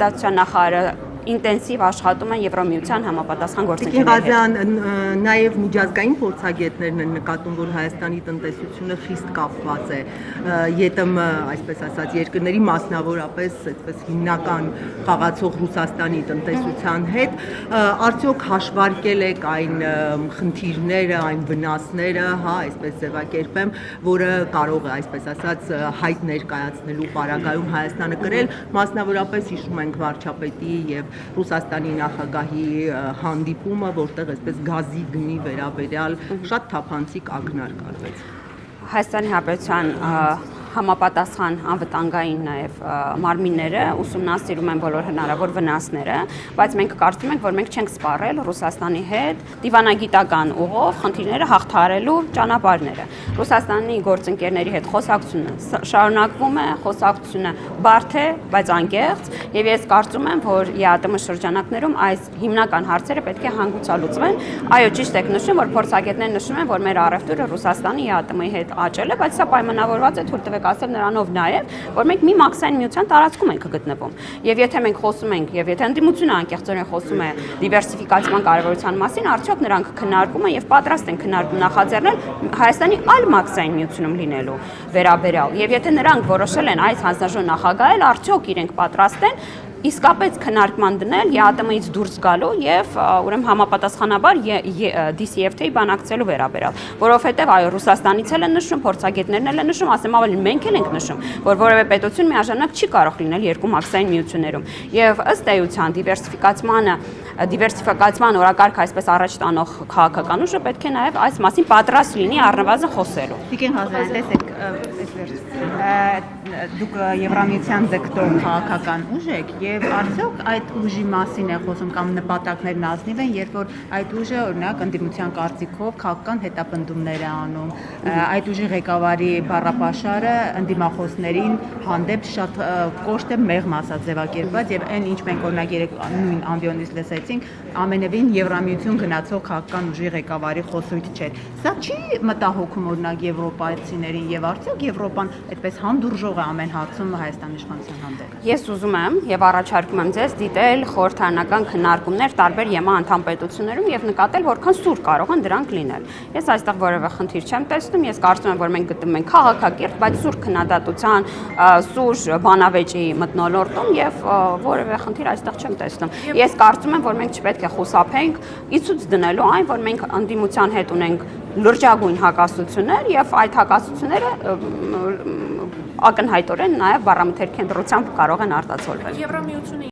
Համագործակցության նախարարը ինտենսիվ աշխատում են Եվրամիության համապատասխան գործընկերների հետ։ Նաև միջազգային փորձագետներն են նկատում, որ Հայաստանի տնտեսությունը խիստ կապված է ԵՏՄ, այսպես ասած, երկրների մասնավորապես այսպես հիմնական խաղացող Ռուսաստանի տնտեսության հետ, արդյոք հաշվարկել եք այն խնդիրները, այն վնասները, հա, այսպես ձևակերպեմ, որը կարող է, այսպես ասած, հայտ ներկայացնելու պարագայում Հայաստանը կրել, մասնավորապես հիշում ենք վարչապետի եւ Ռուսաստանի նախագահի հանդիպումը, որտեղ այսպես գազի գնի վերաբերյալ շատ թափանցիկ ակնարկ արվեց։ Հայաստանի Հանրապետության համապատասխան անվտանգային նաև մարմինները ուսումնասիրում են բոլոր հնարավոր վնասները, բայց մենք կարծում ենք, որ մենք չենք սպառել Ռուսաստանի հետ դիվանագիտական ուղով խնդիրները հաղթահարելու ճանապարհները։ Ռուսաստանի գործընկերների հետ խոսակցությունը շարունակվում է, խոսակցությունը բարդ է, բայց անկեղծ, եւ ես կարծում եմ, որ ԵԱՏՄ շրջանակներում այս հիմնական հարցերը պետք է հանգուցալուծվեն։ Այո, ճիշտ եք նշում, որ փորձագետներն նշում են, որ մեր առևտուրը Ռուսաստանի ԵԱՏՄ-ի հետ աճել է, բայց սա պայմանավորված է թույլ տվեք ասել նրանով նաև, որ մենք մի մաքսային միության տարածքում ենք գտնվում։ Եվ եթե մենք խոսում ենք, եւ եթե ընդդիմությունը անկեղծորեն խոսում է դիվերսիֆիկացիան կարևորության մասին, արդյոք նրանք քննարկում են եւ պատրաստ են քննարկում նախաձեռնել Հայաստանի այլ մաքսային միությունում լինելու վերաբերյալ։ Եվ եթե նրանք որոշել են այս հանձնաժողովը նախագահել, արդյոք իրենք պատրաստ են իսկապես քննարկման դնել ԵԱՏՄ-ից դուրս գալու եւ ուրեմն համապատասխանաբար DCFTA բանակցելու վերաբերյալ, որովհետեւ այո Ռուսաստանից էլ են նշում, փորձագետներն էլ են նշում, ասեմ ավելի մենք էլ ենք նշում, որ որևէ պետություն միաժամանակ չի կարող լինել երկու մաքսային միություններում եւ ըստ էության դիվերսիֆիկացման օրակարգ այսպես առաջ տանող քաղաքական ուժը պետք է նաեւ այս մասին պատրաստ լինի առնվազն խոսելու։ Տիկին Ղազարյան, տեսեք, դուք Եվրամիության ձգտող քաղաքական ուժ եք եւ արդյոք այդ ուժի մասին է խոսում կամ նպատակներն ազնիվ են, երբ որ այդ ուժը օրինակ ընդդիմության կարծիքով քաղաքական հետապնդումներ է անում, այդ ուժի ղեկավարի բառապաշարը ընդդիմախոսներին հանդեպ շատ կոշտ է մեղմ ասած ձևակերպված եւ այն ինչ մենք օրինակ երեք նույն ամբիոնից լսեցինք, ամենևին Եվրամիություն գնացող քաղաքական ուժի ղեկավարի խոսույթ չէր։ Սա չի մտահոգում օրինակ եվրոպացիներին եւ արդյոք Եվրոպան այդպես հանդուրժող է ամեն հարցում Հայաստանի իշխանության հանդեպ։ Ես ուզում եմ եւ առաջարկում եմ ձեզ դիտել խորհրդարանական քննարկումներ տարբեր ԵՄԱ անդամ պետություններում եւ նկատել որքան սուր կարող են դրանք լինել։ Ես այստեղ որևէ խնդիր չեմ տեսնում, ես կարծում եմ, որ մենք գտնվում ենք քաղաքակիրթ, բայց սուր քննադատության, սուր բանավեճի մթնոլորտում եւ որևէ խնդիր այստեղ չեմ տեսնում։ Ես կարծում եմ, որ մենք չպետք է խուսափենք իցուց դնելու այն, որ մենք ընդդիմության հետ ունենք լրջագույն հակասություններ եւ այդ հակասությունները ակնհայտորեն նաեւ բառամթերքի ընտրությամբ կարող են արտացոլվել։